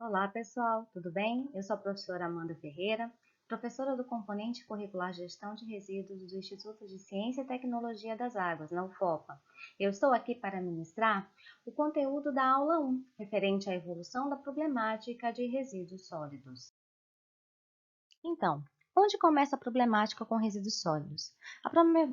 Olá, pessoal, tudo bem? Eu sou a professora Amanda Ferreira, professora do componente curricular Gestão de Resíduos do Instituto de Ciência e Tecnologia das Águas, na UFOPA. Eu estou aqui para ministrar o conteúdo da aula 1, referente à evolução da problemática de resíduos sólidos. Então, onde começa a problemática com resíduos sólidos? A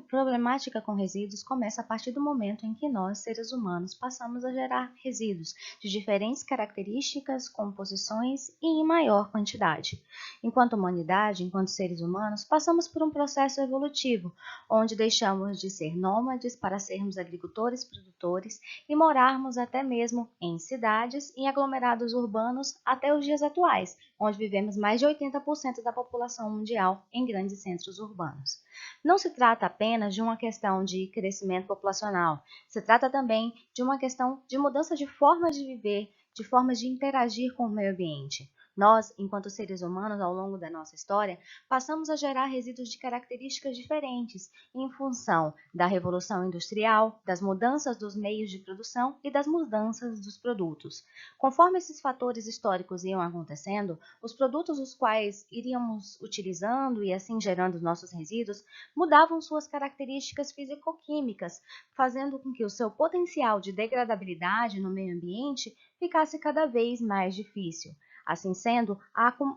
problemática com resíduos começa a partir do momento em que nós, seres humanos, passamos a gerar resíduos de diferentes características, composições e em maior quantidade. Enquanto humanidade, enquanto seres humanos, passamos por um processo evolutivo, onde deixamos de ser nômades para sermos agricultores, produtores e morarmos até mesmo em cidades e aglomerados urbanos até os dias atuais, onde vivemos mais de 80% da população mundial em grandes centros urbanos. Não se trata apenas de uma questão de crescimento populacional, se trata também de uma questão de mudança de formas de viver, de formas de interagir com o meio ambiente. Nós, enquanto seres humanos, ao longo da nossa história, passamos a gerar resíduos de características diferentes em função da revolução industrial, das mudanças dos meios de produção e das mudanças dos produtos. Conforme esses fatores históricos iam acontecendo, os produtos os quais iríamos utilizando e assim gerando nossos resíduos mudavam suas características físico-químicas, fazendo com que o seu potencial de degradabilidade no meio ambiente ficasse cada vez mais difícil. Assim sendo,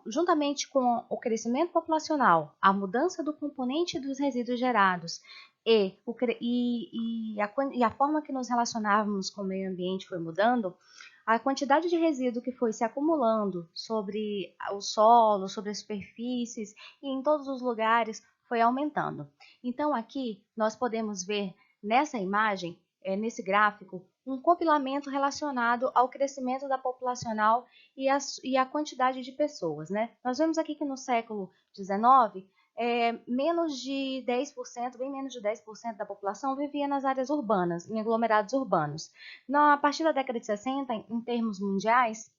juntamente com o crescimento populacional, a mudança do componente dos resíduos gerados e a forma que nos relacionávamos com o meio ambiente foi mudando, a quantidade de resíduo que foi se acumulando sobre o solo, sobre as superfícies e em todos os lugares foi aumentando. Então aqui nós podemos ver nessa imagem, nesse gráfico, um compilamento relacionado ao crescimento da populacional e a quantidade de pessoas, né? Nós vemos aqui que no século XIX, menos de 10%, bem menos de 10% da população vivia nas áreas urbanas, em aglomerados urbanos. A partir da década de 60, em termos mundiais,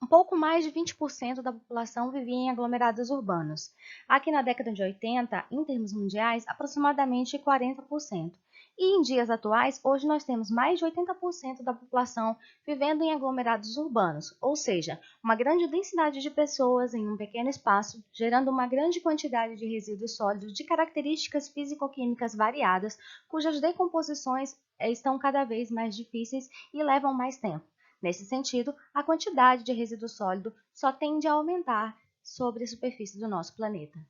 um pouco mais de 20% da população vivia em aglomerados urbanos. Aqui na década de 80, em termos mundiais, aproximadamente 40%. E em dias atuais, hoje nós temos mais de 80% da população vivendo em aglomerados urbanos, ou seja, uma grande densidade de pessoas em um pequeno espaço, gerando uma grande quantidade de resíduos sólidos de características físico-químicas variadas, cujas decomposições estão cada vez mais difíceis e levam mais tempo. Nesse sentido, a quantidade de resíduo sólido só tende a aumentar sobre a superfície do nosso planeta.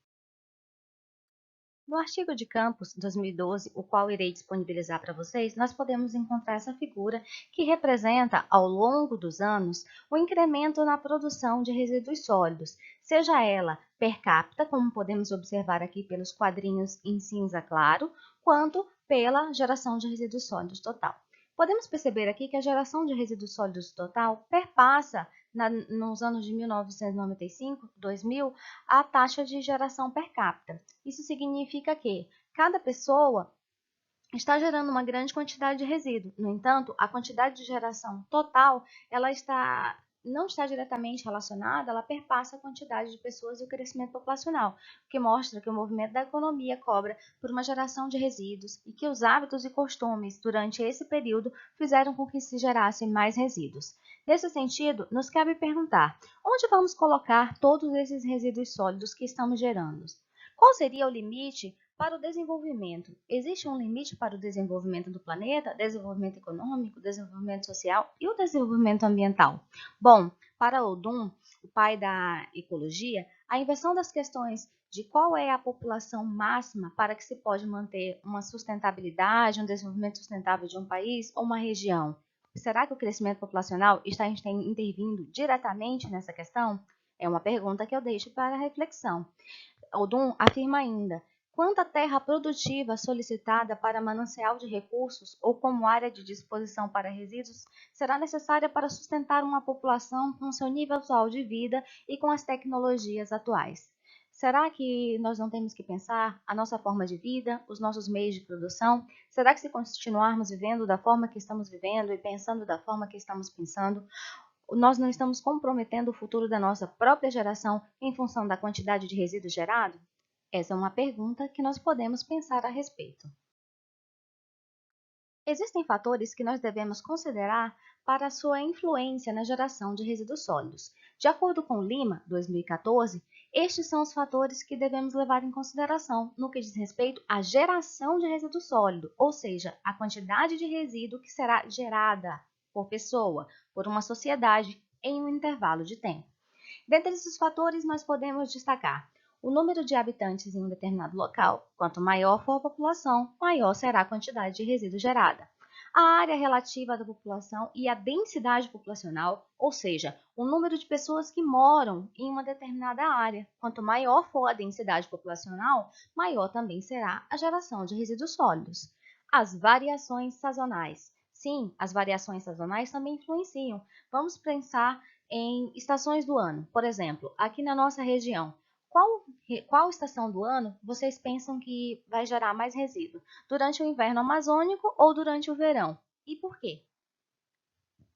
No artigo de Campos 2012, o qual irei disponibilizar para vocês, nós podemos encontrar essa figura que representa, ao longo dos anos, o incremento na produção de resíduos sólidos, seja ela per capita, como podemos observar aqui pelos quadrinhos em cinza claro, quanto pela geração de resíduos sólidos total. Podemos perceber aqui que a geração de resíduos sólidos total perpassa, nos anos de 1995, 2000, a taxa de geração per capita. Isso significa que cada pessoa está gerando uma grande quantidade de resíduo. No entanto, a quantidade de geração total, não está diretamente relacionada, ela perpassa a quantidade de pessoas e o crescimento populacional, o que mostra que o movimento da economia cobra por uma geração de resíduos e que os hábitos e costumes durante esse período fizeram com que se gerassem mais resíduos. Nesse sentido, nos cabe perguntar: onde vamos colocar todos esses resíduos sólidos que estamos gerando? Qual seria o limite para o desenvolvimento? Existe um limite para o desenvolvimento do planeta, desenvolvimento econômico, desenvolvimento social e o desenvolvimento ambiental? Bom, para Odum, o pai da ecologia, a inversão das questões de qual é a população máxima para que se pode manter uma sustentabilidade, um desenvolvimento sustentável de um país ou uma região. Será que o crescimento populacional está intervindo diretamente nessa questão? É uma pergunta que eu deixo para reflexão. Odum afirma ainda: quanta terra produtiva solicitada para manancial de recursos ou como área de disposição para resíduos será necessária para sustentar uma população com seu nível atual de vida e com as tecnologias atuais? Será que nós não temos que pensar a nossa forma de vida, os nossos meios de produção? Será que se continuarmos vivendo da forma que estamos vivendo e pensando da forma que estamos pensando, nós não estamos comprometendo o futuro da nossa própria geração em função da quantidade de resíduos gerado? Essa é uma pergunta que nós podemos pensar a respeito. Existem fatores que nós devemos considerar para a sua influência na geração de resíduos sólidos. De acordo com Lima, 2014, estes são os fatores que devemos levar em consideração no que diz respeito à geração de resíduo sólido, ou seja, a quantidade de resíduo que será gerada por pessoa, por uma sociedade, em um intervalo de tempo. Dentre esses fatores, nós podemos destacar o número de habitantes em um determinado local. Quanto maior for a população, maior será a quantidade de resíduo gerada. A área relativa da população e a densidade populacional, ou seja, o número de pessoas que moram em uma determinada área. Quanto maior for a densidade populacional, maior também será a geração de resíduos sólidos. As variações sazonais. Sim, as variações sazonais também influenciam. Vamos pensar em estações do ano. Por exemplo, aqui na nossa região, qual estação do ano vocês pensam que vai gerar mais resíduo? Durante o inverno amazônico ou durante o verão? E por quê?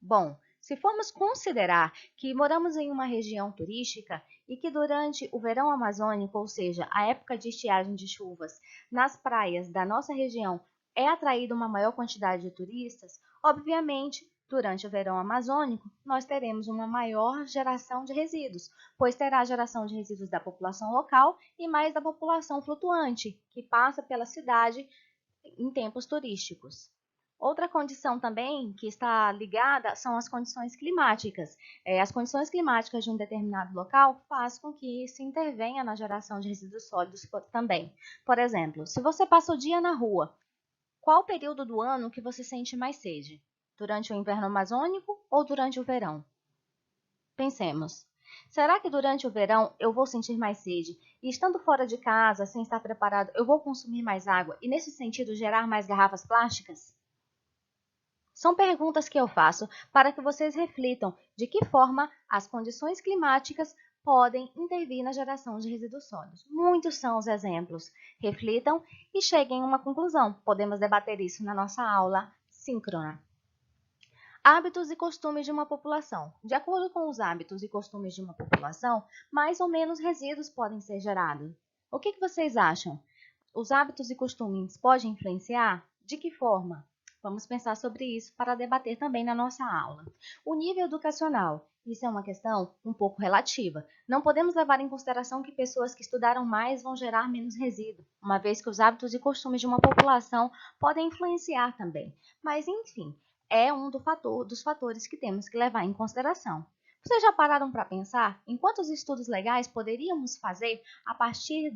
Bom, se formos considerar que moramos em uma região turística e que durante o verão amazônico, ou seja, a época de estiagem de chuvas, nas praias da nossa região é atraída uma maior quantidade de turistas, obviamente, durante o verão amazônico, nós teremos uma maior geração de resíduos, pois terá a geração de resíduos da população local e mais da população flutuante, que passa pela cidade em tempos turísticos. Outra condição também que está ligada são as condições climáticas. As condições climáticas de um determinado local faz com que se intervenha na geração de resíduos sólidos também. Por exemplo, se você passa o dia na rua, qual o período do ano que você sente mais sede? Durante o inverno amazônico ou durante o verão? Pensemos. Será que durante o verão eu vou sentir mais sede e estando fora de casa, sem estar preparado, eu vou consumir mais água e nesse sentido gerar mais garrafas plásticas? São perguntas que eu faço para que vocês reflitam de que forma as condições climáticas podem intervir na geração de resíduos sólidos. Muitos são os exemplos. Reflitam e cheguem a uma conclusão. Podemos debater isso na nossa aula síncrona. Hábitos e costumes de uma população. De acordo com os hábitos e costumes de uma população, mais ou menos resíduos podem ser gerados. O que vocês acham? Os hábitos e costumes podem influenciar? De que forma? Vamos pensar sobre isso para debater também na nossa aula. O nível educacional. Isso é uma questão um pouco relativa. Não podemos levar em consideração que pessoas que estudaram mais vão gerar menos resíduo, uma vez que os hábitos e costumes de uma população podem influenciar também. Mas, enfim, é um dos fatores que temos que levar em consideração. Vocês já pararam para pensar em quantos estudos legais poderíamos fazer a partir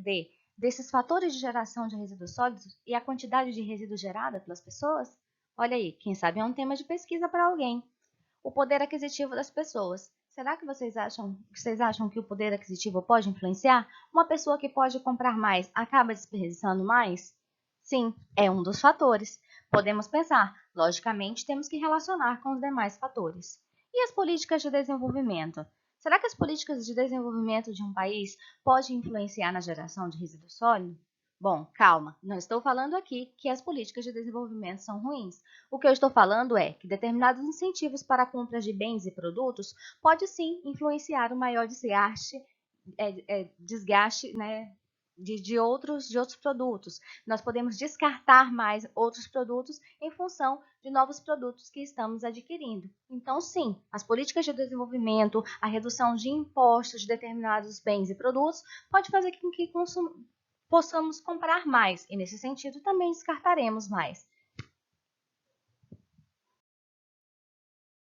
desses fatores de geração de resíduos sólidos e a quantidade de resíduos gerada pelas pessoas? Olha aí, quem sabe é um tema de pesquisa para alguém. O poder aquisitivo das pessoas. Será que vocês acham que o poder aquisitivo pode influenciar? Uma pessoa que pode comprar mais acaba desperdiçando mais? Sim, é um dos fatores. Podemos pensar, logicamente, temos que relacionar com os demais fatores. E as políticas de desenvolvimento? Será que as políticas de desenvolvimento de um país podem influenciar na geração de resíduo sólido? Bom, calma, não estou falando aqui que as políticas de desenvolvimento são ruins. O que eu estou falando é que determinados incentivos para a compra de bens e produtos pode sim influenciar o maior desgaste, né, de outros produtos. Nós podemos descartar mais outros produtos em função de novos produtos que estamos adquirindo. Então, sim, as políticas de desenvolvimento, a redução de impostos de determinados bens e produtos pode fazer com que possamos comprar mais e, nesse sentido, também descartaremos mais.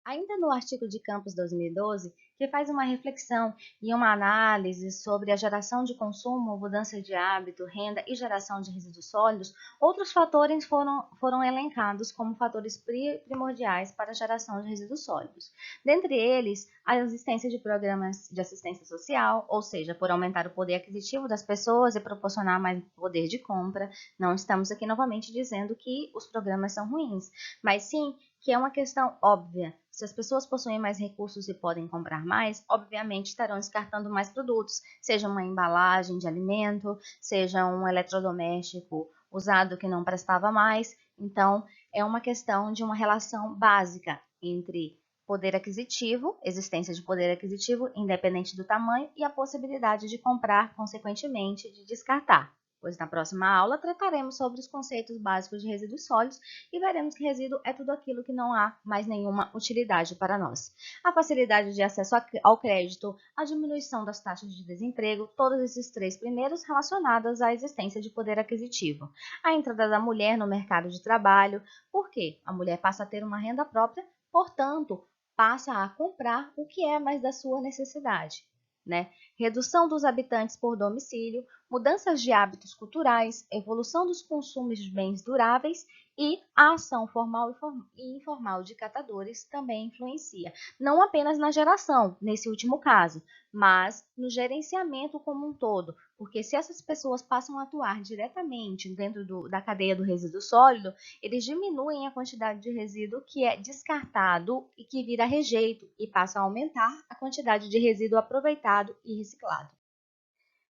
Ainda no artigo de Campos 2012, que faz uma reflexão e uma análise sobre a geração de consumo, mudança de hábito, renda e geração de resíduos sólidos, outros fatores foram elencados como fatores primordiais para a geração de resíduos sólidos. Dentre eles, a existência de programas de assistência social, ou seja, por aumentar o poder aquisitivo das pessoas e proporcionar mais poder de compra. Não estamos aqui novamente dizendo que os programas são ruins, mas sim que é uma questão óbvia. Se as pessoas possuem mais recursos e podem comprar mais, obviamente estarão descartando mais produtos, seja uma embalagem de alimento, seja um eletrodoméstico usado que não prestava mais. Então, é uma questão de uma relação básica entre poder aquisitivo, existência de poder aquisitivo, independente do tamanho, e a possibilidade de comprar, consequentemente, de descartar. pois na próxima aula trataremos sobre os conceitos básicos de resíduos sólidos e veremos que resíduo é tudo aquilo que não há mais nenhuma utilidade para nós. A facilidade de acesso ao crédito, a diminuição das taxas de desemprego, todos esses três primeiros relacionados à existência de poder aquisitivo. A entrada da mulher no mercado de trabalho, porque a mulher passa a ter uma renda própria, portanto, passa a comprar o que é mais da sua necessidade, né? Redução dos habitantes por domicílio, mudanças de hábitos culturais, evolução dos consumos de bens duráveis e a ação formal e informal de catadores também influencia, não apenas na geração, nesse último caso, mas no gerenciamento como um todo, porque se essas pessoas passam a atuar diretamente dentro da cadeia do resíduo sólido, eles diminuem a quantidade de resíduo que é descartado e que vira rejeito e passa a aumentar a quantidade de resíduo aproveitado e reciclado.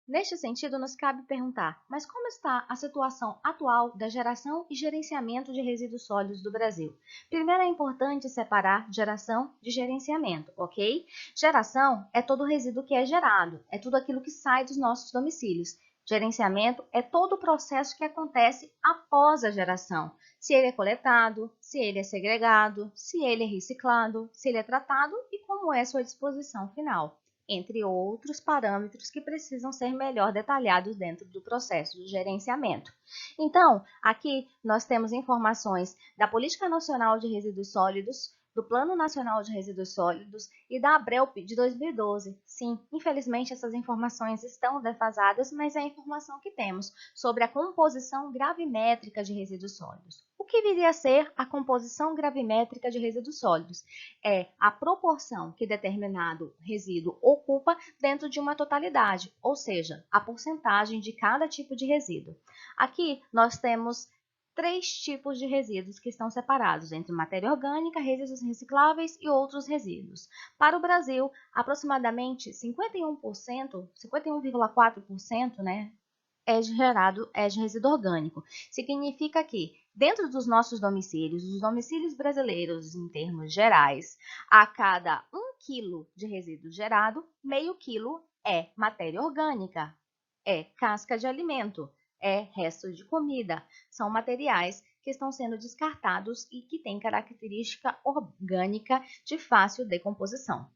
Neste sentido, nos cabe perguntar, mas como está a situação atual da geração e gerenciamento de resíduos sólidos do Brasil? Primeiro é importante separar geração de gerenciamento, ok? Geração é todo o resíduo que é gerado, é tudo aquilo que sai dos nossos domicílios. Gerenciamento é todo o processo que acontece após a geração. Se ele é coletado, se ele é segregado, se ele é reciclado, se ele é tratado e como é sua disposição final, entre outros parâmetros que precisam ser melhor detalhados dentro do processo de gerenciamento. Então, aqui nós temos informações da Política Nacional de Resíduos Sólidos, do Plano Nacional de Resíduos Sólidos e da ABRELP de 2012. Sim, infelizmente essas informações estão defasadas, mas é a informação que temos sobre a composição gravimétrica de resíduos sólidos. O que viria a ser a composição gravimétrica de resíduos sólidos? É a proporção que determinado resíduo ocupa dentro de uma totalidade, ou seja, a porcentagem de cada tipo de resíduo. Aqui nós temos três tipos de resíduos que estão separados entre matéria orgânica, resíduos recicláveis e outros resíduos. Para o Brasil, aproximadamente 51%, 51,4%, né, é de resíduo orgânico. Significa que, dentro dos nossos domicílios, os domicílios brasileiros, em termos gerais, a cada 1 quilo de resíduo gerado, meio quilo é matéria orgânica, é casca de alimento, é resto de comida. São materiais que estão sendo descartados e que têm característica orgânica de fácil decomposição.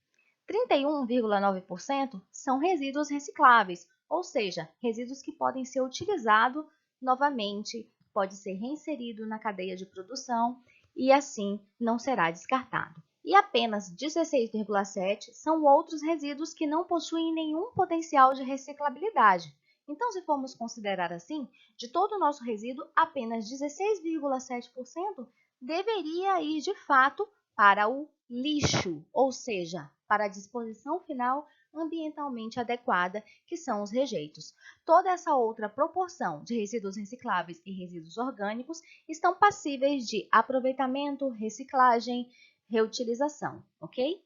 31,9% são resíduos recicláveis, ou seja, resíduos que podem ser utilizados novamente, pode ser reinserido na cadeia de produção e assim não será descartado. E apenas 16,7% são outros resíduos que não possuem nenhum potencial de reciclabilidade. Então, se formos considerar assim, de todo o nosso resíduo, apenas 16,7% deveria ir de fato para o lixo, ou seja, para a disposição final ambientalmente adequada, que são os rejeitos. Toda essa outra proporção de resíduos recicláveis e resíduos orgânicos estão passíveis de aproveitamento, reciclagem, reutilização, ok?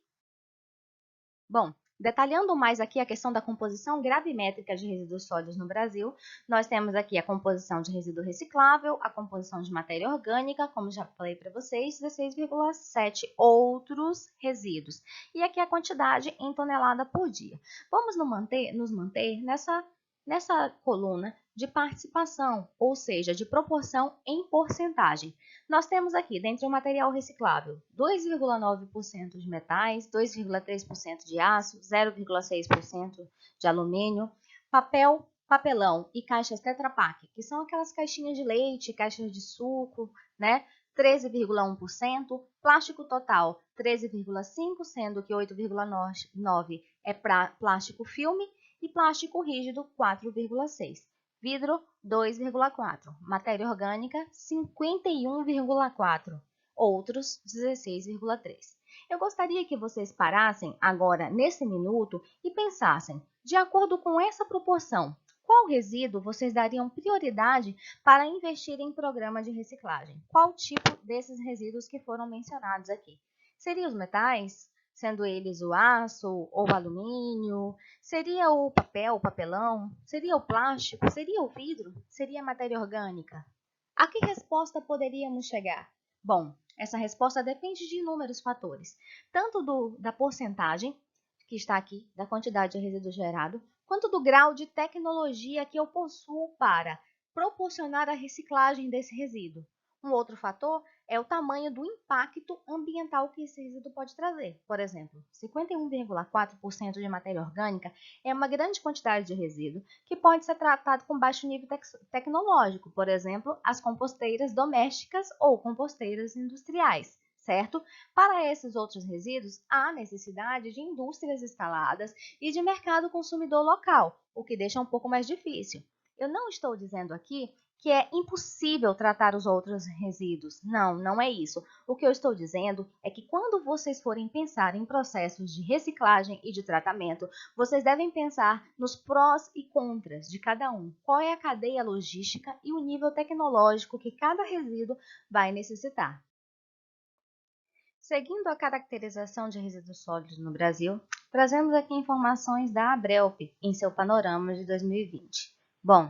Bom, detalhando mais aqui a questão da composição gravimétrica de resíduos sólidos no Brasil, nós temos aqui a composição de resíduo reciclável, a composição de matéria orgânica, como já falei para vocês, 16,7 outros resíduos. E aqui a quantidade em tonelada por dia. Vamos nos manter nessa coluna de participação, ou seja, de proporção em porcentagem. Nós temos aqui, dentro do material reciclável, 2,9% de metais, 2,3% de aço, 0,6% de alumínio, papel, papelão e caixas Tetra Pak, que são aquelas caixinhas de leite, caixas de suco, né? 13,1%, plástico total 13,5%, sendo que 8,9% é plástico filme e plástico rígido 4,6%. Vidro 2,4%, matéria orgânica 51,4%, outros 16,3%. Eu gostaria que vocês parassem agora nesse minuto e pensassem, de acordo com essa proporção, qual resíduo vocês dariam prioridade para investir em programa de reciclagem? Qual tipo desses resíduos que foram mencionados aqui? Seriam os metais? Sendo eles o aço ou o alumínio? Seria o papel, o papelão? Seria o plástico? Seria o vidro? Seria a matéria orgânica? A que resposta poderíamos chegar? Bom, essa resposta depende de inúmeros fatores, tanto da porcentagem, que está aqui, da quantidade de resíduo gerado, quanto do grau de tecnologia que eu possuo para proporcionar a reciclagem desse resíduo. Um outro fator é o tamanho do impacto ambiental que esse resíduo pode trazer. Por exemplo, 51,4% de matéria orgânica é uma grande quantidade de resíduo que pode ser tratado com baixo nível tecnológico, por exemplo, as composteiras domésticas ou composteiras industriais, certo? Para esses outros resíduos, há necessidade de indústrias instaladas e de mercado consumidor local, o que deixa um pouco mais difícil. Eu não estou dizendo aqui que é impossível tratar os outros resíduos. Não, não é isso. O que eu estou dizendo é que quando vocês forem pensar em processos de reciclagem e de tratamento, vocês devem pensar nos prós e contras de cada um. Qual é a cadeia logística e o nível tecnológico que cada resíduo vai necessitar. Seguindo a caracterização de resíduos sólidos no Brasil, trazemos aqui informações da Abrelp em seu panorama de 2020. Bom,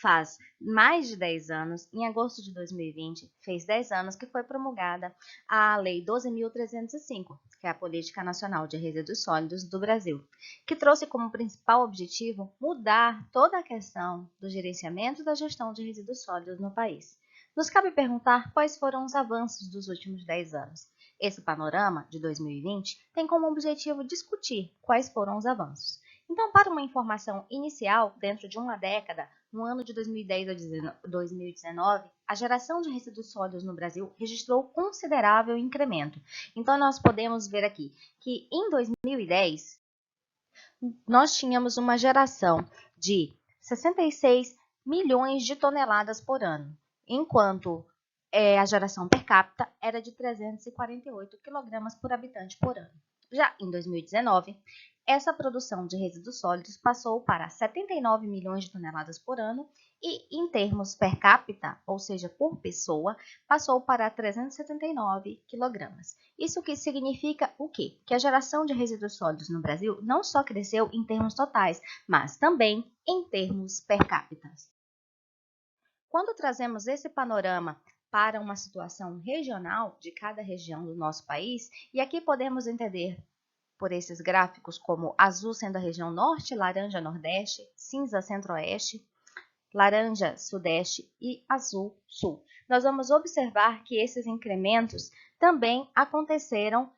faz mais de 10 anos, em agosto de 2020, fez 10 anos que foi promulgada a Lei 12.305, que é a Política Nacional de Resíduos Sólidos do Brasil, que trouxe como principal objetivo mudar toda a questão do gerenciamento da gestão de resíduos sólidos no país. Nos cabe perguntar quais foram os avanços dos últimos 10 anos. Esse panorama de 2020 tem como objetivo discutir quais foram os avanços. Então, para uma informação inicial, dentro de uma década, no ano de 2010 a 2019, a geração de resíduos sólidos no Brasil registrou considerável incremento. Então, nós podemos ver aqui que em 2010, nós tínhamos uma geração de 66 milhões de toneladas por ano, enquanto a geração per capita era de 348 kg por habitante por ano. Já em 2019, essa produção de resíduos sólidos passou para 79 milhões de toneladas por ano e, em termos per capita, ou seja, por pessoa, passou para 379 kg. Isso que significa o quê? Que a geração de resíduos sólidos no Brasil não só cresceu em termos totais, mas também em termos per capita. Quando trazemos esse panorama para uma situação regional de cada região do nosso país, e aqui podemos entender por esses gráficos como azul sendo a região norte, laranja nordeste, cinza centro-oeste, laranja sudeste e azul sul. Nós vamos observar que esses incrementos também aconteceram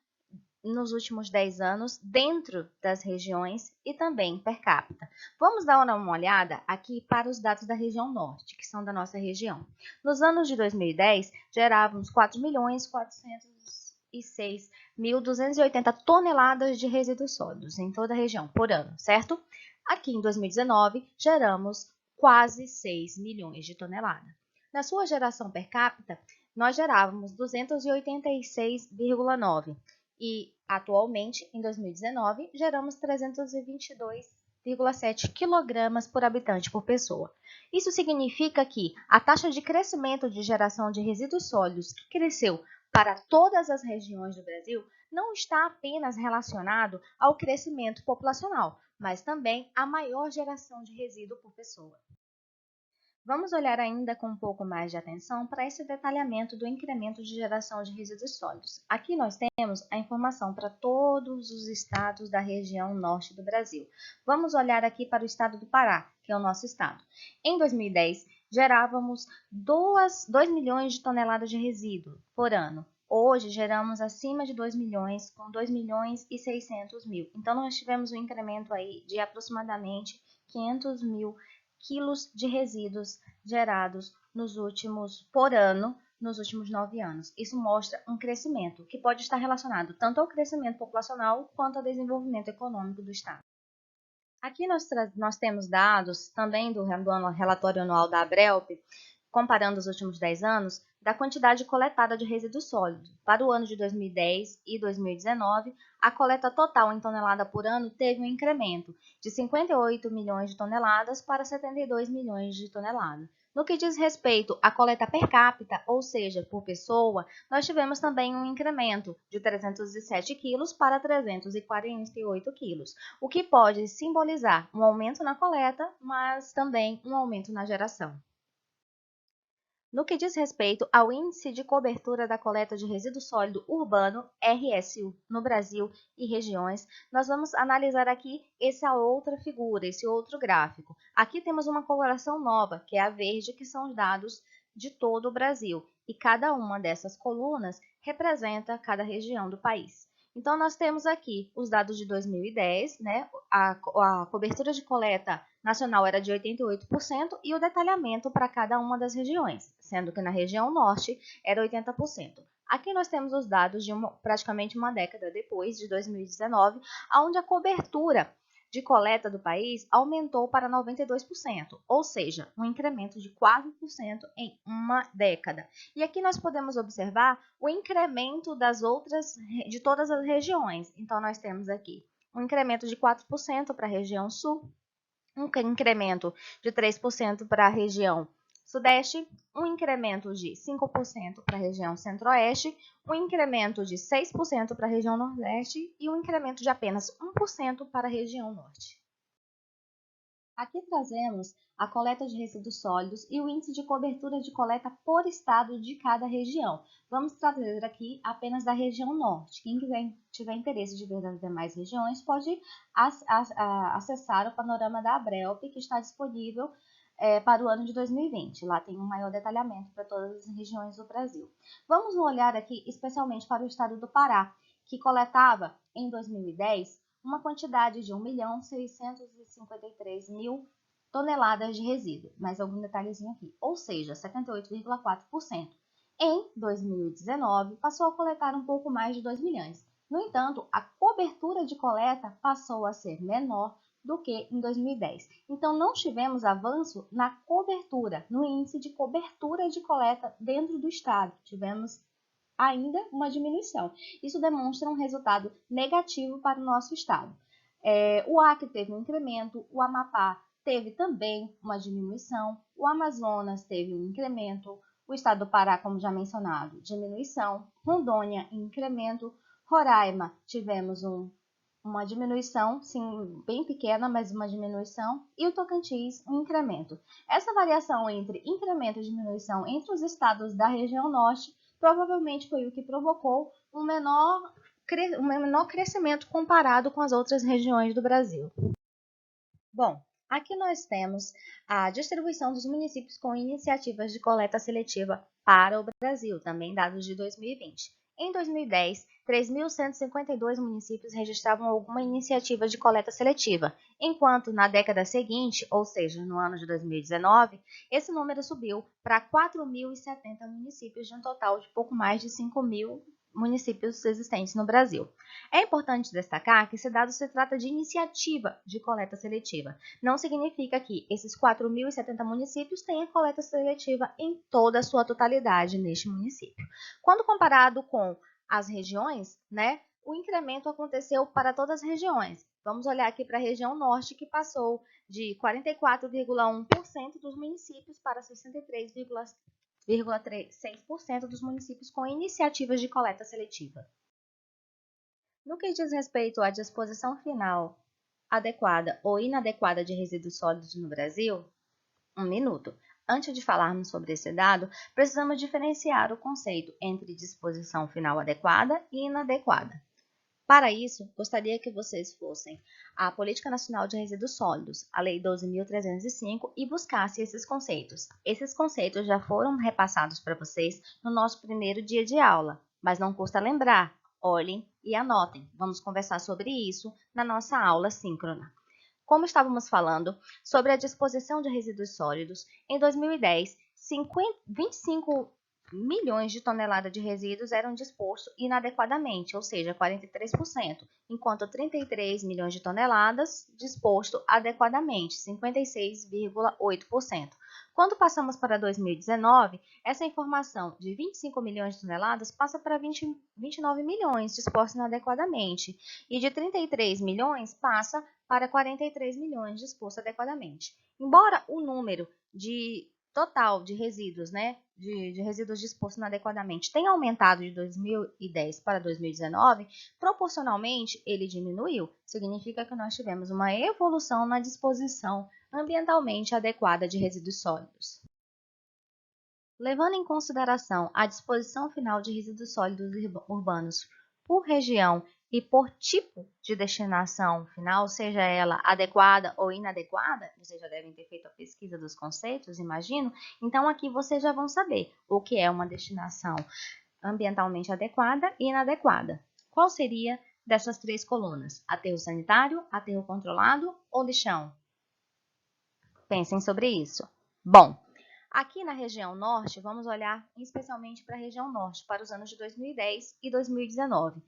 nos últimos 10 anos dentro das regiões e também per capita. Vamos dar uma olhada aqui para os dados da região norte, que são da nossa região. Nos anos de 2010, gerávamos 4.406.280 toneladas de resíduos sólidos em toda a região por ano, certo? Aqui em 2019, geramos quase 6 milhões de toneladas. Na sua geração per capita, nós gerávamos 286,9 e, atualmente, em 2019, geramos 322,7 kg por habitante por pessoa. Isso significa que a taxa de crescimento de geração de resíduos sólidos que cresceu para todas as regiões do Brasil não está apenas relacionado ao crescimento populacional, mas também à maior geração de resíduo por pessoa. Vamos olhar ainda com um pouco mais de atenção para esse detalhamento do incremento de geração de resíduos sólidos. Aqui nós temos a informação para todos os estados da região norte do Brasil. Vamos olhar aqui para o estado do Pará, que é o nosso estado. Em 2010, gerávamos 2 milhões de toneladas de resíduo por ano. Hoje, geramos acima de 2 milhões, com 2 milhões e 600 mil. Então, nós tivemos um incremento aí de aproximadamente 500 mil quilos de resíduos gerados por ano nos últimos 9 anos. Isso mostra um crescimento que pode estar relacionado tanto ao crescimento populacional quanto ao desenvolvimento econômico do Estado. Aqui nós temos dados também do relatório anual da Abrelp, comparando os últimos 10 anos, da quantidade coletada de resíduos sólidos. Para o ano de 2010 e 2019, a coleta total em tonelada por ano teve um incremento de 58 milhões de toneladas para 72 milhões de toneladas. No que diz respeito à coleta per capita, ou seja, por pessoa, nós tivemos também um incremento de 307 quilos para 348 quilos, o que pode simbolizar um aumento na coleta, mas também um aumento na geração. No que diz respeito ao Índice de Cobertura da Coleta de Resíduo Sólido Urbano, RSU, no Brasil e regiões, nós vamos analisar aqui essa outra figura, esse outro gráfico. Aqui temos uma coloração nova, que é a verde, que são os dados de todo o Brasil, e cada uma dessas colunas representa cada região do país. Então, nós temos aqui os dados de 2010, né? A cobertura de coleta nacional era de 88% e o detalhamento para cada uma das regiões, sendo que na região norte era 80%. Aqui nós temos os dados de praticamente uma década depois, de 2019, onde a cobertura de coleta do país aumentou para 92%, ou seja, um incremento de 4% em uma década. E aqui nós podemos observar o incremento de todas as regiões. Então, nós temos aqui um incremento de 4% para a região sul, um incremento de 3% para a região sudeste, um incremento de 5% para a região centro-oeste, um incremento de 6% para a região nordeste e um incremento de apenas 1% para a região norte. Aqui trazemos a coleta de resíduos sólidos e o índice de cobertura de coleta por estado de cada região. Vamos trazer aqui apenas da região norte. Quem tiver interesse de ver as demais regiões pode acessar o panorama da Abrelp, que está disponível para o ano de 2020. Lá tem um maior detalhamento para todas as regiões do Brasil. Vamos olhar aqui especialmente para o estado do Pará, que coletava em 2010 uma quantidade de 1.653.000 toneladas de resíduo. Mais algum detalhezinho aqui, ou seja, 78,4%. Em 2019, passou a coletar um pouco mais de 2 milhões. No entanto, a cobertura de coleta passou a ser menor do que em 2010. Então, não tivemos avanço na cobertura, no índice de cobertura de coleta dentro do estado. Tivemos ainda uma diminuição. Isso demonstra um resultado negativo para o nosso estado. O Acre teve um incremento, o Amapá teve também uma diminuição, o Amazonas teve um incremento, o estado do Pará, como já mencionado, diminuição, Rondônia, incremento, Roraima, tivemos uma diminuição, sim, bem pequena, mas uma diminuição, e o Tocantins, um incremento. Essa variação entre incremento e diminuição entre os estados da região norte provavelmente foi o que provocou um menor crescimento comparado com as outras regiões do Brasil. Bom, aqui nós temos a distribuição dos municípios com iniciativas de coleta seletiva para o Brasil, também dados de 2020. Em 2010, 3.152 municípios registravam alguma iniciativa de coleta seletiva, enquanto na década seguinte, ou seja, no ano de 2019, esse número subiu para 4.070 municípios, de um total de pouco mais de 5.000 municípios existentes no Brasil. É importante destacar que esse dado se trata de iniciativa de coleta seletiva. Não significa que esses 4.070 municípios tenham coleta seletiva em toda a sua totalidade neste município. Quando comparado com as regiões, né, o incremento aconteceu para todas as regiões. Vamos olhar aqui para a região norte, que passou de 44,1% dos municípios para 63,6% dos municípios com iniciativas de coleta seletiva. No que diz respeito à disposição final adequada ou inadequada de resíduos sólidos no Brasil, um minuto. Antes de falarmos sobre esse dado, precisamos diferenciar o conceito entre disposição final adequada e inadequada. Para isso, gostaria que vocês fossem à Política Nacional de Resíduos Sólidos, a Lei 12.305, e buscassem esses conceitos. Esses conceitos já foram repassados para vocês no nosso primeiro dia de aula, mas não custa lembrar. Olhem e anotem. Vamos conversar sobre isso na nossa aula síncrona. Como estávamos falando sobre a disposição de resíduos sólidos, em 2010, 25 milhões de toneladas de resíduos eram dispostos inadequadamente, ou seja, 43%, enquanto 33 milhões de toneladas disposto adequadamente, 56,8%. Quando passamos para 2019, essa informação de 25 milhões de toneladas passa para 29 milhões dispostos inadequadamente, e de 33 milhões passa para 43 milhões dispostos adequadamente. Embora o número total de resíduos, de resíduos dispostos inadequadamente tenha aumentado de 2010 para 2019, proporcionalmente ele diminuiu. Significa que nós tivemos uma evolução na disposição ambientalmente adequada de resíduos sólidos. Levando em consideração a disposição final de resíduos sólidos urbanos por região e por tipo de destinação final, seja ela adequada ou inadequada, vocês já devem ter feito a pesquisa dos conceitos, imagino. Então, aqui vocês já vão saber o que é uma destinação ambientalmente adequada e inadequada. Qual seria dessas três colunas? Aterro sanitário, aterro controlado ou lixão? Pensem sobre isso. Bom, aqui na região norte, vamos olhar especialmente para a região norte, para os anos de 2010 e 2019.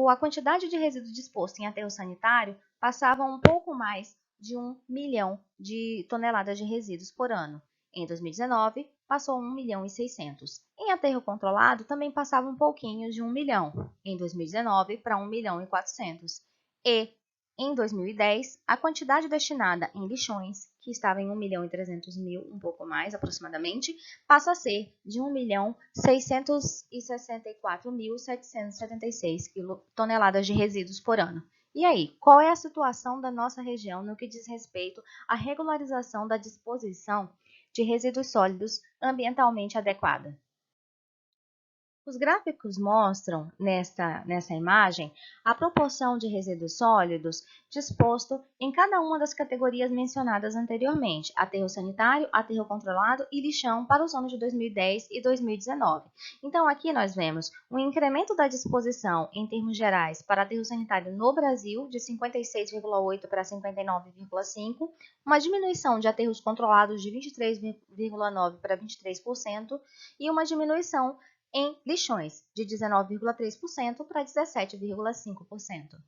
A quantidade de resíduo disposto em aterro sanitário passava um pouco mais de 1 milhão de toneladas de resíduos por ano. Em 2019, passou 1 milhão e 600. Em aterro controlado, também passava um pouquinho de 1 milhão. Em 2019, para 1 milhão e 400. E, em 2010, a quantidade destinada em lixões, que estava em 1 milhão e 300 mil, um pouco mais aproximadamente, passa a ser de 1 milhão 664.776 toneladas de resíduos por ano. E aí, qual é a situação da nossa região no que diz respeito à regularização da disposição de resíduos sólidos ambientalmente adequada? Os gráficos mostram, nessa imagem, a proporção de resíduos sólidos disposto em cada uma das categorias mencionadas anteriormente, aterro sanitário, aterro controlado e lixão para os anos de 2010 e 2019. Então, aqui nós vemos um incremento da disposição, em termos gerais, para aterro sanitário no Brasil, de 56,8% para 59,5%, uma diminuição de aterros controlados de 23,9% para 23% e uma diminuição em lixões, de 19,3% para 17,5%.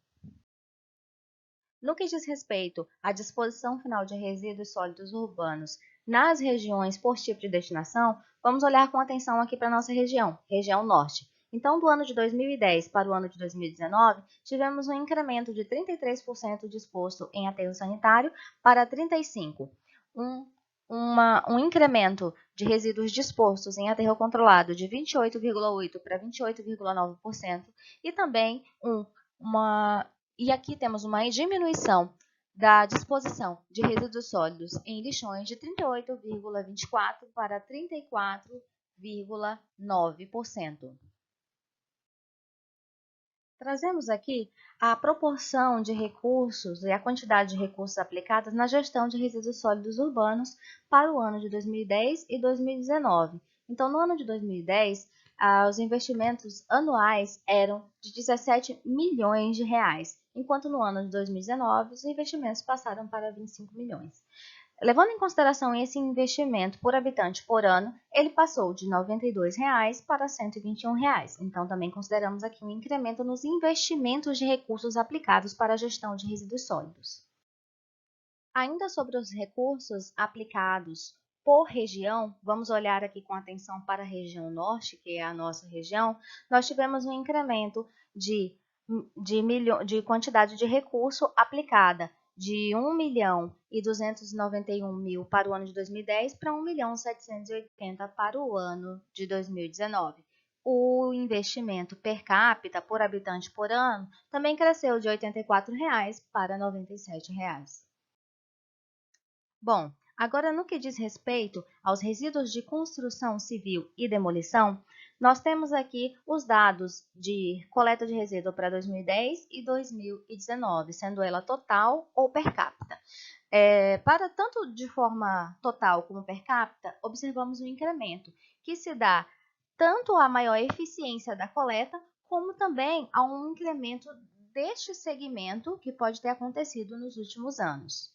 No que diz respeito à disposição final de resíduos sólidos urbanos nas regiões por tipo de destinação, vamos olhar com atenção aqui para a nossa região, região norte. Então, do ano de 2010 para o ano de 2019, tivemos um incremento de 33% disposto em aterro sanitário para 35%. Um incremento de resíduos dispostos em aterro controlado de 28,8% para 28,9% e também aqui temos uma diminuição da disposição de resíduos sólidos em lixões de 38,24% para 34,9%. Trazemos aqui a proporção de recursos e a quantidade de recursos aplicados na gestão de resíduos sólidos urbanos para o ano de 2010 e 2019. Então, no ano de 2010, os investimentos anuais eram de 17 milhões de reais, enquanto no ano de 2019 os investimentos passaram para 25 milhões. Levando em consideração esse investimento por habitante por ano, ele passou de R$ 92,00 para R$ 121,00. Então, também consideramos aqui um incremento nos investimentos de recursos aplicados para a gestão de resíduos sólidos. Ainda sobre os recursos aplicados por região, vamos olhar aqui com atenção para a região norte, que é a nossa região. Nós tivemos um incremento de quantidade de recurso aplicada de 1.291.000 para o ano de 2010 para 1.780.000 para o ano de 2019. O investimento per capita por habitante por ano também cresceu de R$ 84,00 para R$ 97,00. Bom, agora no que diz respeito aos resíduos de construção civil e demolição, nós temos aqui os dados de coleta de resíduo para 2010 e 2019, sendo ela total ou per capita. Para tanto de forma total como per capita, observamos um incremento que se dá tanto à maior eficiência da coleta, como também a um incremento deste segmento que pode ter acontecido nos últimos anos.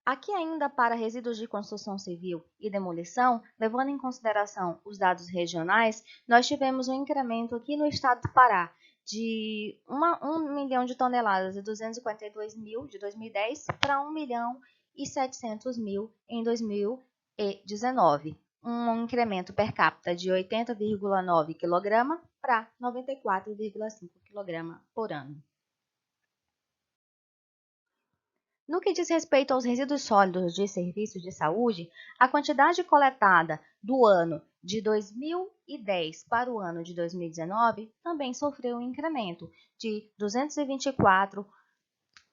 Aqui ainda para resíduos de construção civil e demolição, levando em consideração os dados regionais, nós tivemos um incremento aqui no estado do Pará de 1 milhão de toneladas e 242 mil de 2010 para 1 milhão e 700 mil em 2019. Um incremento per capita de 80,9 kg para 94,5 kg por ano. No que diz respeito aos resíduos sólidos de serviços de saúde, a quantidade coletada do ano de 2010 para o ano de 2019 também sofreu um incremento de 224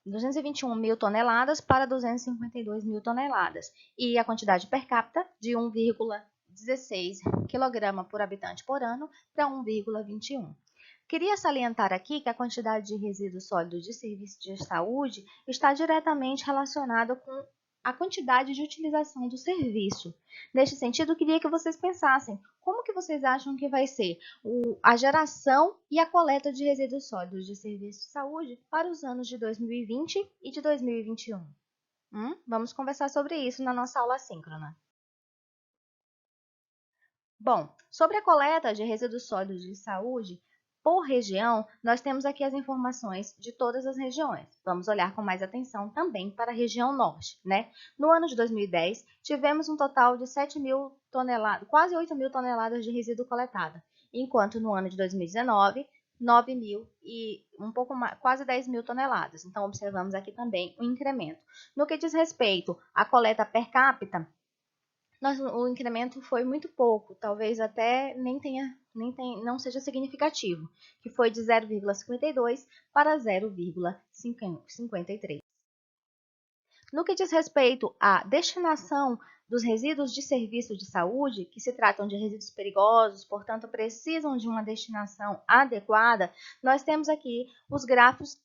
221 mil toneladas para 252 mil toneladas. E a quantidade per capita de 1,16 kg por habitante por ano para 1,21. Queria salientar aqui que a quantidade de resíduos sólidos de serviço de saúde está diretamente relacionada com a quantidade de utilização do serviço. Neste sentido, queria que vocês pensassem como que vocês acham que vai ser a geração e a coleta de resíduos sólidos de serviço de saúde para os anos de 2020 e de 2021. Vamos conversar sobre isso na nossa aula síncrona. Bom, sobre a coleta de resíduos sólidos de saúde, por região, nós temos aqui as informações de todas as regiões. Vamos olhar com mais atenção também para a região norte, né? No ano de 2010, tivemos um total de 7 mil toneladas, quase 8 mil toneladas de resíduo coletado, enquanto no ano de 2019, 9 mil e um pouco mais, quase 10 mil toneladas. Então, observamos aqui também um incremento. No que diz respeito à coleta per capita, o incremento foi muito pouco, talvez até não seja significativo, que foi de 0,52 para 0,53. No que diz respeito à destinação dos resíduos de serviço de saúde, que se tratam de resíduos perigosos, portanto, precisam de uma destinação adequada, nós temos aqui os gráficos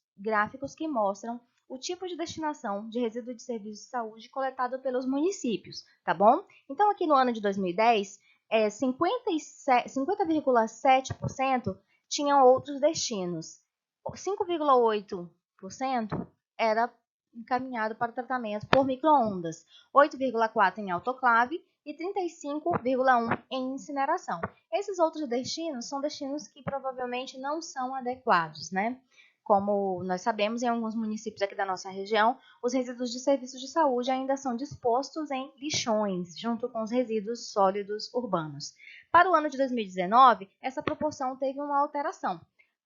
que mostram o tipo de destinação de resíduo de serviço de saúde coletado pelos municípios, tá bom? Então, aqui no ano de 2010, 50,7% tinham outros destinos. 5,8% era encaminhado para tratamento por micro-ondas, 8,4% em autoclave e 35,1% em incineração. Esses outros destinos são destinos que provavelmente não são adequados, né? Como nós sabemos, em alguns municípios aqui da nossa região, os resíduos de serviços de saúde ainda são dispostos em lixões, junto com os resíduos sólidos urbanos. Para o ano de 2019, essa proporção teve uma alteração.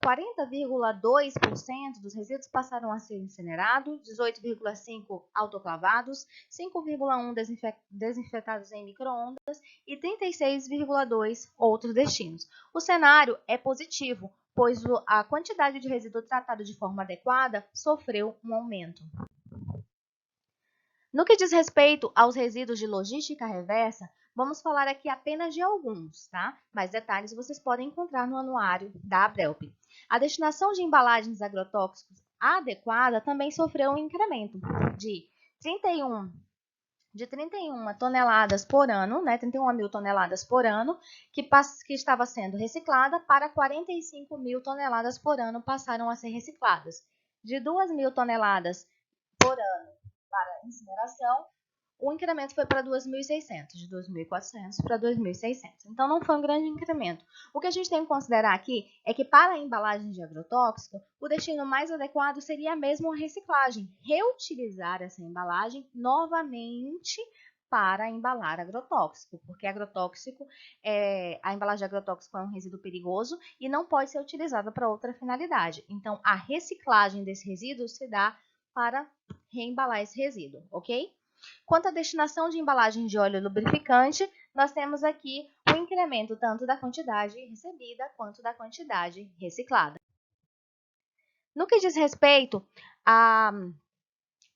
40,2% dos resíduos passaram a ser incinerados, 18,5% autoclavados, 5,1% desinfetados em micro-ondas e 36,2% outros destinos. O cenário é positivo, pois a quantidade de resíduo tratado de forma adequada sofreu um aumento. No que diz respeito aos resíduos de logística reversa, vamos falar aqui apenas de alguns, tá? Mais detalhes vocês podem encontrar no anuário da Abrelp. A destinação de embalagens agrotóxicos adequada também sofreu um incremento de 31 toneladas por ano, né, 31 mil toneladas por ano, que estava sendo reciclada, para 45 mil toneladas por ano passaram a ser recicladas. De 2 mil toneladas por ano para incineração, o incremento foi para 2.600, de 2.400 para 2.600. Então, não foi um grande incremento. O que a gente tem que considerar aqui é que, para a embalagem de agrotóxico, o destino mais adequado seria mesmo a reciclagem, reutilizar essa embalagem novamente para embalar agrotóxico, porque a embalagem de agrotóxico é um resíduo perigoso e não pode ser utilizada para outra finalidade. Então, a reciclagem desse resíduo se dá para reembalar esse resíduo, ok? Quanto à destinação de embalagens de óleo lubrificante, nós temos aqui o incremento tanto da quantidade recebida quanto da quantidade reciclada. No que diz respeito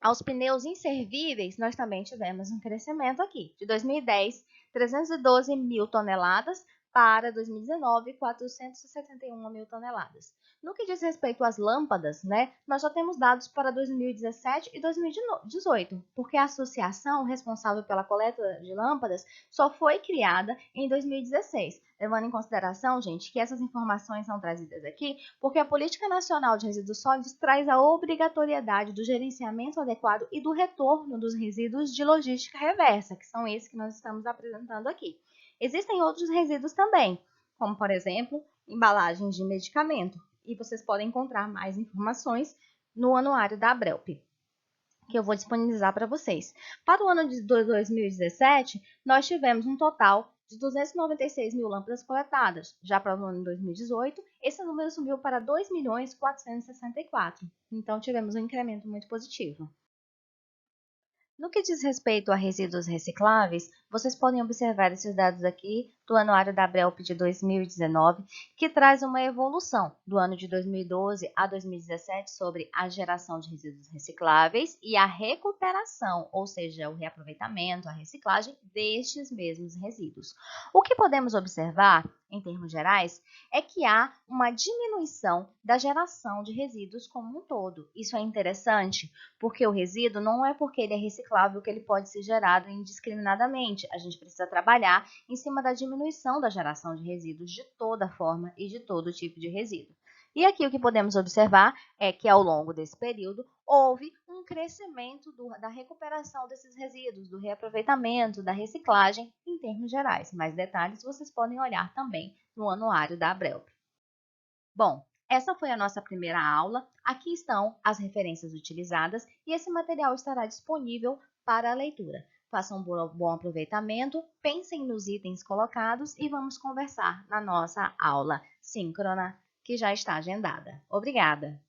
aos pneus inservíveis, nós também tivemos um crescimento aqui. De 2010, 312 mil toneladas para 2019, 471 mil toneladas. No que diz respeito às lâmpadas, né, nós já temos dados para 2017 e 2018, porque a associação responsável pela coleta de lâmpadas só foi criada em 2016, levando em consideração, gente, que essas informações são trazidas aqui, porque a Política Nacional de Resíduos Sólidos traz a obrigatoriedade do gerenciamento adequado e do retorno dos resíduos de logística reversa, que são esses que nós estamos apresentando aqui. Existem outros resíduos também, como, por exemplo, embalagens de medicamento, e vocês podem encontrar mais informações no anuário da Abrelp, que eu vou disponibilizar para vocês. Para o ano de 2017, nós tivemos um total de 296 mil lâmpadas coletadas. Já para o ano de 2018, esse número subiu para 2.464. Então, tivemos um incremento muito positivo. No que diz respeito a resíduos recicláveis, Vocês podem observar esses dados aqui do Anuário da Abrelp de 2019, que traz uma evolução do ano de 2012 a 2017 sobre a geração de resíduos recicláveis e a recuperação, ou seja, o reaproveitamento, a reciclagem destes mesmos resíduos. O que podemos observar, em termos gerais, é que há uma diminuição da geração de resíduos como um todo. Isso é interessante, porque o resíduo não é porque ele é reciclável que ele pode ser gerado indiscriminadamente. A gente precisa trabalhar em cima da diminuição da geração de resíduos de toda forma e de todo tipo de resíduo. E aqui o que podemos observar é que ao longo desse período houve um crescimento da recuperação desses resíduos, do reaproveitamento, da reciclagem em termos gerais. Mais detalhes vocês podem olhar também no anuário da Abrelp. Bom, essa foi a nossa primeira aula. Aqui estão as referências utilizadas e esse material estará disponível para a leitura. Façam um bom aproveitamento, pensem nos itens colocados e vamos conversar na nossa aula síncrona, que já está agendada. Obrigada!